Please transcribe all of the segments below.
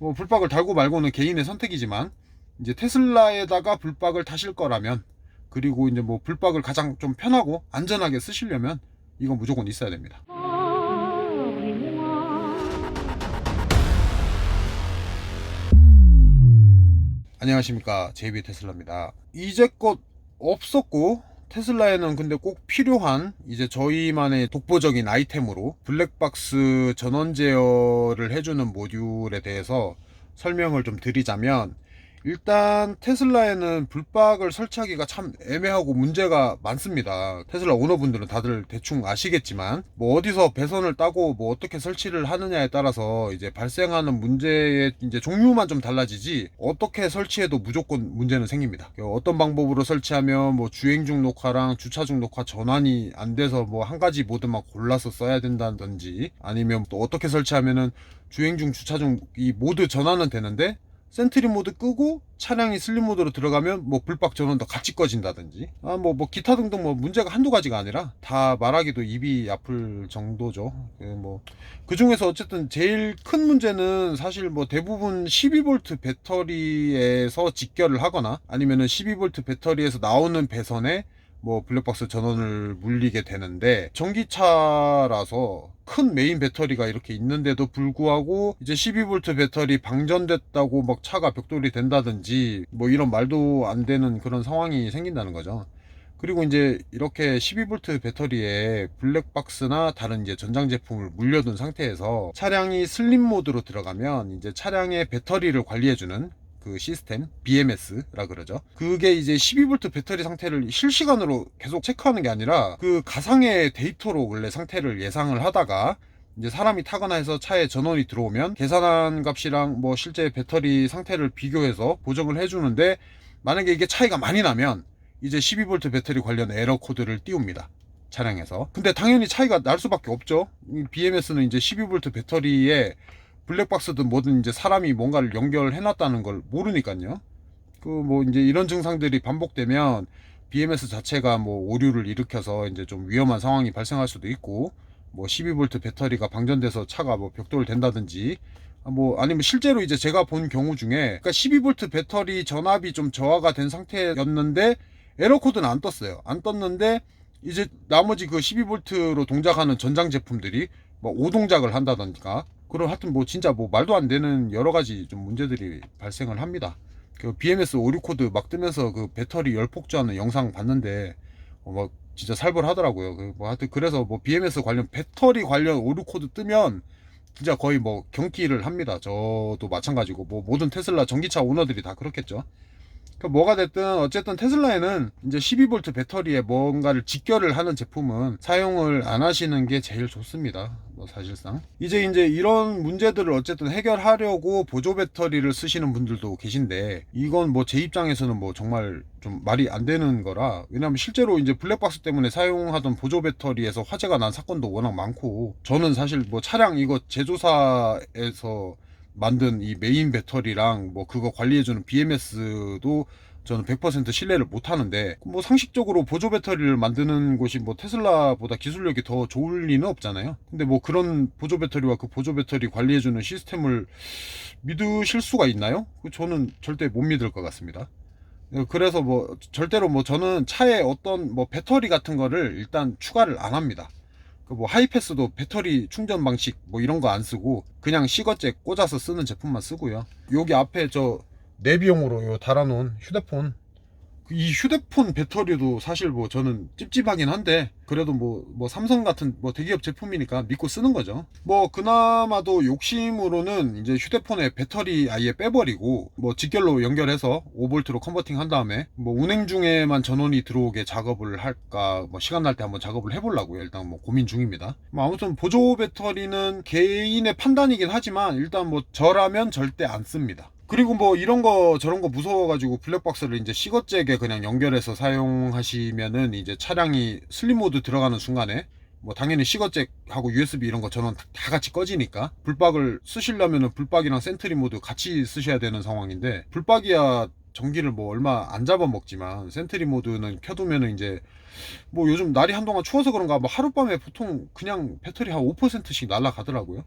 뭐 불박을 달고 말고는 개인의 선택이지만, 이제 테슬라에다가 불박을 타실 거라면, 그리고 이제 뭐 불박을 가장 좀 편하고 안전하게 쓰시려면 이건 무조건 있어야 됩니다. 안녕하십니까, 제이비 테슬라입니다. 이제껏 없었고, 테슬라에는 근데 꼭 필요한 이제 저희만의 독보적인 아이템으로 블랙박스 전원 제어를 해주는 모듈에 대해서 설명을 좀 드리자면, 일단 테슬라에는 불박을 설치하기가 참 애매하고 문제가 많습니다. 테슬라 오너분들은 다들 대충 아시겠지만, 뭐 어디서 배선을 따고 뭐 어떻게 설치를 하느냐에 따라서 이제 발생하는 문제의 이제 종류만 좀 달라지지, 어떻게 설치해도 무조건 문제는 생깁니다. 어떤 방법으로 설치하면 뭐 주행 중 녹화랑 주차 중 녹화 전환이 안 돼서 뭐 한 가지 모드만 골라서 써야 된다든지, 아니면 또 어떻게 설치하면은 주행 중 주차 중 이 모드 전환은 되는데 센트리 모드 끄고 차량이 슬립 모드로 들어가면 뭐 불박 전원도 같이 꺼진다든지, 뭐 기타 등등 뭐 문제가 한두 가지가 아니라 다 말하기도 입이 아플 정도죠. 그 중에서 어쨌든 제일 큰 문제는 사실 뭐 대부분 12V 배터리에서 직결을 하거나 아니면은 12V 배터리에서 나오는 배선에 뭐 블랙박스 전원을 물리게 되는데, 전기차라서 큰 메인 배터리가 이렇게 있는데도 불구하고 이제 12V 배터리 방전됐다고 막 차가 벽돌이 된다든지 뭐 이런 말도 안 되는 그런 상황이 생긴다는 거죠. 그리고 이제 이렇게 12V 배터리에 블랙박스나 다른 이제 전장 제품을 물려둔 상태에서 차량이 슬립 모드로 들어가면 이제 차량의 배터리를 관리해주는 그 시스템, BMS라 그러죠. 그게 이제 12V 배터리 상태를 실시간으로 계속 체크하는 게 아니라 그 가상의 데이터로 원래 상태를 예상을 하다가, 이제 사람이 타거나 해서 차에 전원이 들어오면 계산한 값이랑 뭐 실제 배터리 상태를 비교해서 보정을 해주는데, 만약에 이게 차이가 많이 나면 이제 12V 배터리 관련 에러 코드를 띄웁니다, 차량에서. 근데 당연히 차이가 날 수밖에 없죠. BMS는 이제 12V 배터리에 블랙박스든 뭐든 이제 사람이 뭔가를 연결해 놨다는 걸 모르니까요. 그 뭐 이제 이런 증상들이 반복되면 BMS 자체가 뭐 오류를 일으켜서 이제 좀 위험한 상황이 발생할 수도 있고, 뭐 12V 배터리가 방전돼서 차가 뭐 벽돌 된다든지, 뭐 아니면 실제로 이제 제가 본 경우 중에, 그러니까 12V 배터리 전압이 좀 저하가 된 상태였는데 에러 코드는 안 떴어요. 안 떴는데 이제 나머지 그 12V로 동작하는 전장 제품들이 뭐 오동작을 한다던가, 그런 하여튼 뭐 진짜 뭐 말도 안 되는 여러 가지 좀 문제들이 발생을 합니다. 그 BMS 오류 코드 막 뜨면서 그 배터리 열폭주하는 영상 봤는데 뭐 진짜 살벌하더라고요. 뭐 하여튼 그래서 뭐 BMS 관련 배터리 관련 오류 코드 뜨면 진짜 거의 뭐 경기를 합니다. 저도 마찬가지고 뭐 모든 테슬라 전기차 오너들이 다 그렇겠죠. 그러니까 뭐가 됐든 어쨌든 테슬라에는 이제 12V 배터리에 뭔가를 직결을 하는 제품은 사용을 안 하시는 게 제일 좋습니다. 뭐 사실상 이제 이런 문제들을 어쨌든 해결하려고 보조 배터리를 쓰시는 분들도 계신데, 이건 뭐 제 입장에서는 뭐 정말 좀 말이 안 되는 거라. 왜냐면 실제로 이제 블랙박스 때문에 사용하던 보조 배터리에서 화재가 난 사건도 워낙 많고, 저는 사실 뭐 차량 이거 제조사에서 만든 이 메인 배터리랑 뭐 그거 관리해주는 BMS도 저는 100% 신뢰를 못 하는데, 뭐 상식적으로 보조 배터리를 만드는 곳이 뭐 테슬라보다 기술력이 더 좋을 리는 없잖아요. 근데 뭐 그런 보조 배터리와 그 보조 배터리 관리해주는 시스템을 믿으실 수가 있나요? 저는 절대 못 믿을 것 같습니다. 그래서 뭐 절대로 뭐 저는 차에 어떤 뭐 배터리 같은 거를 일단 추가를 안 합니다. 그 뭐 하이패스도 배터리 충전 방식 뭐 이런 거 안 쓰고 그냥 시거잭 꽂아서 쓰는 제품만 쓰고요. 여기 앞에 저 내비용으로 요 달아놓은 휴대폰, 이 휴대폰 배터리도 사실 뭐 저는 찝찝하긴 한데, 그래도 뭐 삼성 같은 뭐 대기업 제품이니까 믿고 쓰는 거죠. 뭐 그나마도 욕심으로는 이제 휴대폰에 배터리 아예 빼버리고 뭐 직결로 연결해서 5V로 컨버팅 한 다음에 뭐 운행 중에만 전원이 들어오게 작업을 할까, 뭐 시간 날 때 한번 작업을 해보려고요. 일단 뭐 고민 중입니다. 뭐 아무튼 보조 배터리는 개인의 판단이긴 하지만 일단 뭐 저라면 절대 안 씁니다. 그리고 뭐 이런 거 저런 거 무서워가지고 블랙박스를 이제 시거잭에 그냥 연결해서 사용하시면은 이제 차량이 슬립 모드 들어가는 순간에 뭐 당연히 시거잭하고 USB 이런 거 전원 다 같이 꺼지니까, 불박을 쓰시려면은 불박이랑 센트리 모드 같이 쓰셔야 되는 상황인데, 불박이야 전기를 뭐 얼마 안 잡아먹지만 센트리 모드는 켜두면은 이제 뭐 요즘 날이 한동안 추워서 그런가 뭐 하룻밤에 보통 그냥 배터리 한 5%씩 날아가더라고요.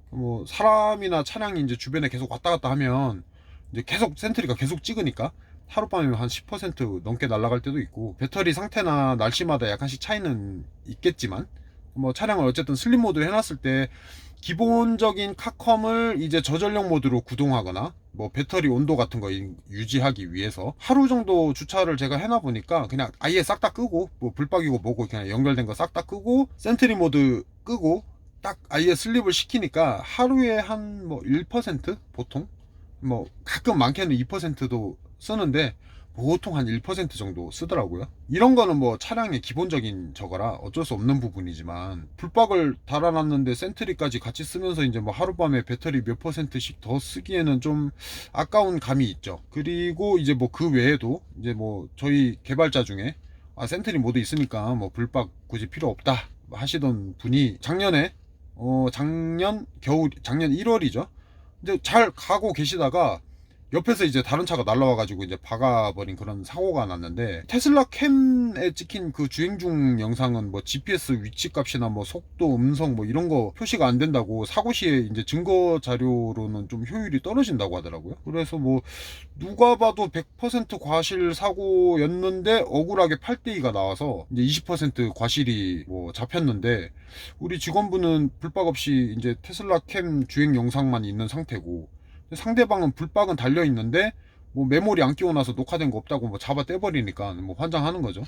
뭐 사람이나 차량이 이제 주변에 계속 왔다 갔다 하면 이제 계속 센트리가 계속 찍으니까 하룻밤에 한 10% 넘게 날아갈 때도 있고, 배터리 상태나 날씨마다 약간씩 차이는 있겠지만 뭐 차량을 어쨌든 슬립 모드로 해놨을 때 기본적인 카컴을 이제 저전력 모드로 구동하거나 뭐 배터리 온도 같은 거 유지하기 위해서 하루 정도 주차를 제가 해놔 보니까 그냥 아예 싹 다 끄고, 뭐 불박이고 뭐고 그냥 연결된 거 싹 다 끄고 센트리 모드 끄고 딱 아예 슬립을 시키니까 하루에 한 뭐 1% 보통, 뭐 가끔 많게는 2%도 쓰는데 보통 한 1% 정도 쓰더라고요. 이런 거는 뭐 차량의 기본적인 저거라 어쩔 수 없는 부분이지만, 불박을 달아놨는데 센트리까지 같이 쓰면서 이제 뭐 하룻밤에 배터리 몇 %씩 더 쓰기에는 좀 아까운 감이 있죠. 그리고 이제 뭐 그 외에도 이제 뭐 저희 개발자 중에 센트리 모드 있으니까 뭐 불박 굳이 필요 없다 하시던 분이 작년 1월이죠. 이제 잘 가고 계시다가 옆에서 이제 다른 차가 날라와가지고 이제 박아버린 그런 사고가 났는데, 테슬라 캠에 찍힌 그 주행 중 영상은 뭐 GPS 위치값이나 뭐 속도, 음성 뭐 이런 거 표시가 안 된다고, 사고 시에 이제 증거 자료로는 좀 효율이 떨어진다고 하더라고요. 그래서 뭐 누가 봐도 100% 과실 사고였는데 억울하게 8대2가 나와서 이제 20% 과실이 뭐 잡혔는데, 우리 직원분은 불박 없이 이제 테슬라 캠 주행 영상만 있는 상태고, 상대방은 불박은 달려 있는데 뭐 메모리 안 끼워놔서 녹화된 거 없다고 뭐 잡아 떼버리니까 뭐 환장하는 거죠.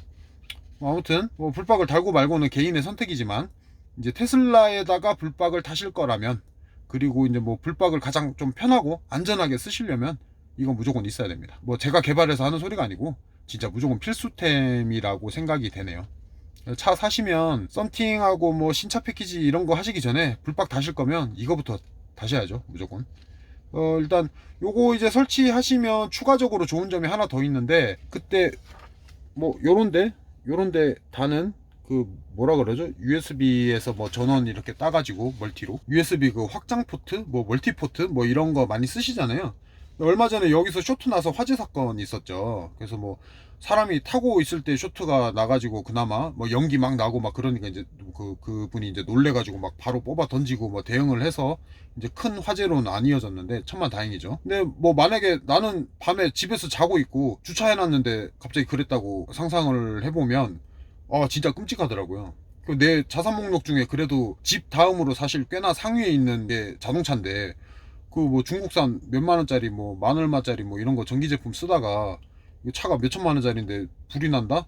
뭐 아무튼 뭐 불박을 달고 말고는 개인의 선택이지만, 이제 테슬라에다가 불박을 다실 거라면, 그리고 이제 뭐 불박을 가장 좀 편하고 안전하게 쓰시려면 이건 무조건 있어야 됩니다. 뭐 제가 개발해서 하는 소리가 아니고 진짜 무조건 필수템이라고 생각이 되네요. 차 사시면 썸팅하고 뭐 신차 패키지 이런 거 하시기 전에 불박 다실 거면 이거부터 다셔야죠, 무조건. 일단 요거 이제 설치하시면 추가적으로 좋은 점이 하나 더 있는데, 그때 뭐 요런데 다는 그 뭐라 그러죠? USB에서 뭐 전원 이렇게 따가지고 멀티로 USB 그 확장 포트, 뭐 멀티 포트 뭐 이런 거 많이 쓰시잖아요. 얼마 전에 여기서 쇼트 나서 화재 사건이 있었죠. 그래서 뭐 사람이 타고 있을 때 쇼트가 나가지고 그나마 뭐 연기 막 나고 막 그러니까 이제 그분이 이제 놀래가지고 막 바로 뽑아 던지고 뭐 대응을 해서 이제 큰 화재로는 안 이어졌는데 천만 다행이죠. 근데 뭐 만약에 나는 밤에 집에서 자고 있고 주차해놨는데 갑자기 그랬다고 상상을 해보면 진짜 끔찍하더라고요. 내 자산 목록 중에 그래도 집 다음으로 사실 꽤나 상위에 있는 게 자동차인데, 그 뭐 중국산 몇만 원짜리 뭐 만 얼마짜리 뭐 이런 거 전기 제품 쓰다가 차가 몇 천만 원짜리인데 불이 난다?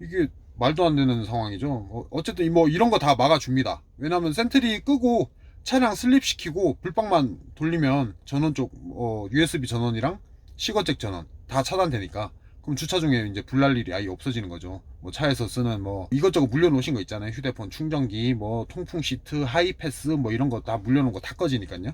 이게 말도 안 되는 상황이죠. 어쨌든 뭐 이런 거 다 막아줍니다. 왜냐면 센트리 끄고 차량 슬립시키고 불박만 돌리면 전원 쪽 USB 전원이랑 시거잭 전원 다 차단되니까, 그럼 주차 중에 이제 불날 일이 아예 없어지는 거죠. 뭐 차에서 쓰는 뭐 이것저것 물려놓으신 거 있잖아요. 휴대폰 충전기, 뭐 통풍 시트, 하이패스 뭐 이런 거 다 물려놓은 거 다 꺼지니까요.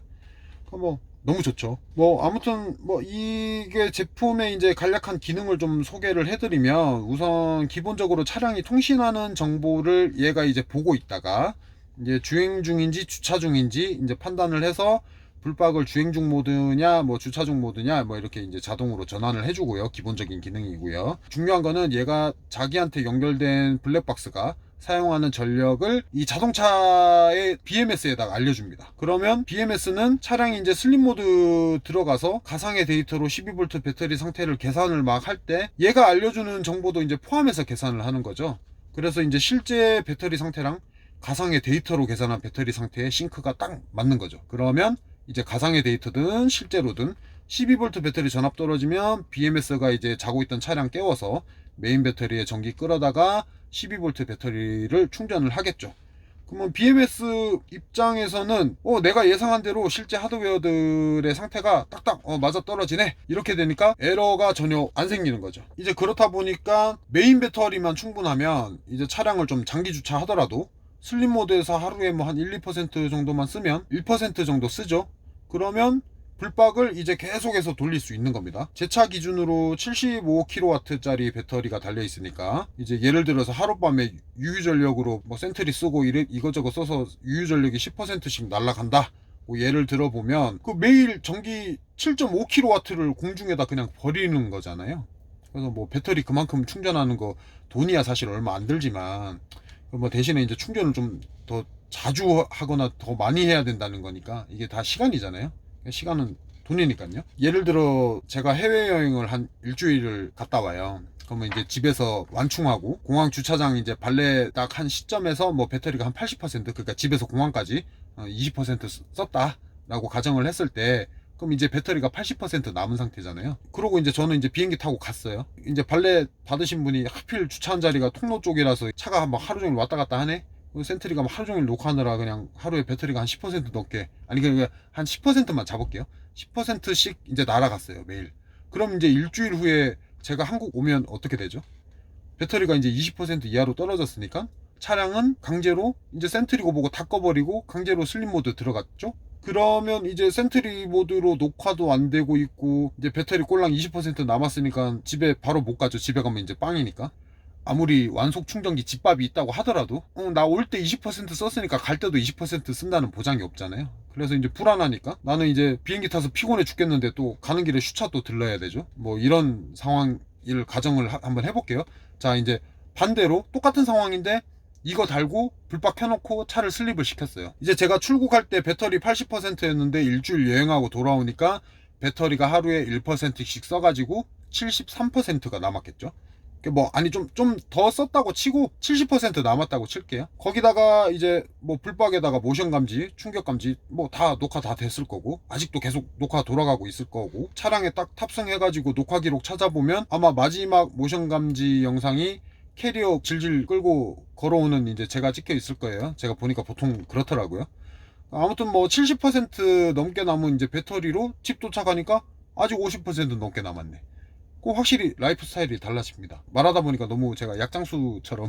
뭐 너무 좋죠. 뭐 아무튼 뭐 이게 제품의 이제 간략한 기능을 좀 소개를 해드리면, 우선 기본적으로 차량이 통신하는 정보를 얘가 이제 보고 있다가 이제 주행 중인지 주차 중인지 이제 판단을 해서 불박을 주행 중 모드냐 뭐 주차 중 모드냐 뭐 이렇게 이제 자동으로 전환을 해주고요. 기본적인 기능이고요. 중요한 거는 얘가 자기한테 연결된 블랙박스가 사용하는 전력을 이 자동차의 BMS에다가 알려줍니다. 그러면 BMS는 차량이 이제 슬립 모드 들어가서 가상의 데이터로 12V 배터리 상태를 계산을 막 할 때 얘가 알려주는 정보도 이제 포함해서 계산을 하는 거죠. 그래서 이제 실제 배터리 상태랑 가상의 데이터로 계산한 배터리 상태의 싱크가 딱 맞는 거죠. 그러면 이제 가상의 데이터든 실제로든 12V 배터리 전압 떨어지면 BMS가 이제 자고 있던 차량 깨워서 메인 배터리에 전기 끌어다가 12V 배터리를 충전을 하겠죠. 그러면 BMS 입장에서는 내가 예상한 대로 실제 하드웨어들의 상태가 딱딱 맞아 떨어지네 이렇게 되니까 에러가 전혀 안 생기는 거죠. 이제 그렇다 보니까 메인 배터리만 충분하면 이제 차량을 좀 장기 주차하더라도 슬립 모드에서 하루에 뭐 한 1, 2% 정도만 쓰면 1% 정도 쓰죠. 그러면 불박을 이제 계속해서 돌릴 수 있는 겁니다. 제 차 기준으로 75kW짜리 배터리가 달려 있으니까, 이제 예를 들어서 하룻밤에 유유전력으로 뭐 센트리 쓰고 이것저것 써서 유유전력이 10%씩 날아간다 뭐 예를 들어보면, 그 매일 전기 7.5kW를 공중에다 그냥 버리는 거잖아요. 그래서 뭐 배터리 그만큼 충전하는 거 돈이야 사실 얼마 안 들지만, 뭐 대신에 이제 충전을 좀 더 자주 하거나 더 많이 해야 된다는 거니까 이게 다 시간이잖아요. 시간은 돈이니까요. 예를 들어 제가 해외여행을 한 일주일을 갔다 와요. 그러면 이제 집에서 완충하고 공항 주차장 이제 발레 딱 한 시점에서 뭐 배터리가 한 80% 그러니까 집에서 공항까지 20% 썼다 라고 가정을 했을 때, 그럼 이제 배터리가 80% 남은 상태잖아요. 그러고 이제 저는 이제 비행기 타고 갔어요. 이제 발레 받으신 분이 하필 주차한 자리가 통로 쪽이라서 차가 막 하루 종일 왔다 갔다 하네. 센트리가 막 하루 종일 녹화하느라 그냥 하루에 배터리가 한 10% 넘게, 아니 그러니까 한 10%만 잡을게요. 10%씩 이제 날아갔어요, 매일. 그럼 이제 일주일 후에 제가 한국 오면 어떻게 되죠? 배터리가 이제 20% 이하로 떨어졌으니까 차량은 강제로 이제 센트리고 보고 다 꺼버리고 강제로 슬립 모드 들어갔죠? 그러면 이제 센트리 모드로 녹화도 안 되고 있고 이제 배터리 꼴랑 20% 남았으니까 집에 바로 못 가죠. 집에 가면 이제 빵이니까. 아무리 완속 충전기 집밥이 있다고 하더라도 나 올 때 20% 썼으니까 갈 때도 20% 쓴다는 보장이 없잖아요. 그래서 이제 불안하니까 나는 이제 비행기 타서 피곤해 죽겠는데 또 가는 길에 슈차 또 들러야 되죠. 뭐 이런 상황을 가정을 한번 해볼게요. 자, 이제 반대로 똑같은 상황인데 이거 달고 불박 켜놓고 차를 슬립을 시켰어요. 이제 제가 출국할 때 배터리 80%였는데 일주일 여행하고 돌아오니까 배터리가 하루에 1%씩 써가지고 73%가 남았겠죠. 뭐 아니 좀 더 썼다고 치고 70% 남았다고 칠게요. 거기다가 이제 뭐 불박에다가 모션 감지, 충격 감지 뭐 다 녹화 다 됐을 거고 아직도 계속 녹화 돌아가고 있을 거고 차량에 딱 탑승해가지고 녹화 기록 찾아보면 아마 마지막 모션 감지 영상이 캐리어 질질 끌고 걸어오는 이제 제가 찍혀 있을 거예요. 제가 보니까 보통 그렇더라고요. 아무튼 뭐 70% 넘게 남은 이제 배터리로 집 도착하니까 아직 50% 넘게 남았네. 꼭 확실히 라이프 스타일이 달라집니다. 말하다 보니까 너무 제가 약장수처럼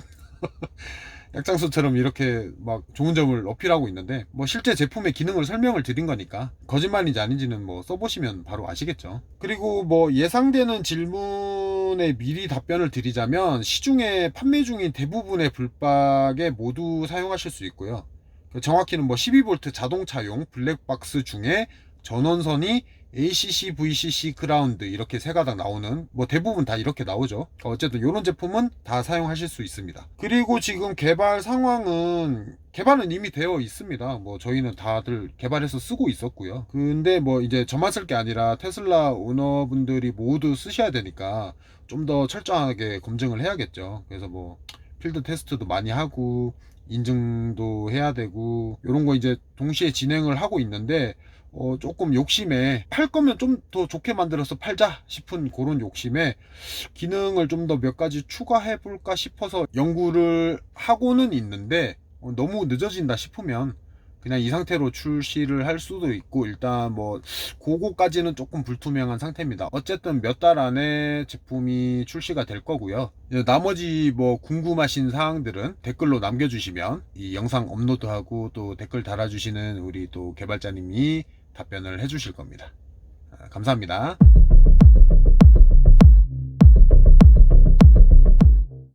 약장수처럼 이렇게 막 좋은 점을 어필하고 있는데 뭐 실제 제품의 기능을 설명을 드린 거니까 거짓말인지 아닌지는 뭐 써보시면 바로 아시겠죠. 그리고 뭐 예상되는 질문에 미리 답변을 드리자면 시중에 판매 중인 대부분의 불박에 모두 사용하실 수 있고요. 정확히는 뭐 12V 자동차용 블랙박스 중에 전원선이 ACC, VCC, 그라운드 이렇게 세 가닥 나오는 뭐 대부분 다 이렇게 나오죠. 어쨌든 이런 제품은 다 사용하실 수 있습니다. 그리고 지금 개발 상황은 개발은 이미 되어 있습니다. 뭐 저희는 다들 개발해서 쓰고 있었고요. 근데 뭐 이제 저만 쓸 게 아니라 테슬라 오너분들이 모두 쓰셔야 되니까 좀 더 철저하게 검증을 해야겠죠. 그래서 뭐 필드 테스트도 많이 하고 인증도 해야 되고 이런 거 이제 동시에 진행을 하고 있는데 조금 욕심에 팔 거면 좀 더 좋게 만들어서 팔자 싶은 그런 욕심에 기능을 좀 더 몇 가지 추가해 볼까 싶어서 연구를 하고는 있는데 너무 늦어진다 싶으면 그냥 이 상태로 출시를 할 수도 있고 일단 뭐 그거까지는 조금 불투명한 상태입니다. 어쨌든 몇 달 안에 제품이 출시가 될 거고요. 나머지 뭐 궁금하신 사항들은 댓글로 남겨주시면 이 영상 업로드하고 또 댓글 달아주시는 우리 또 개발자님이 답변을 해주실 겁니다. 감사합니다.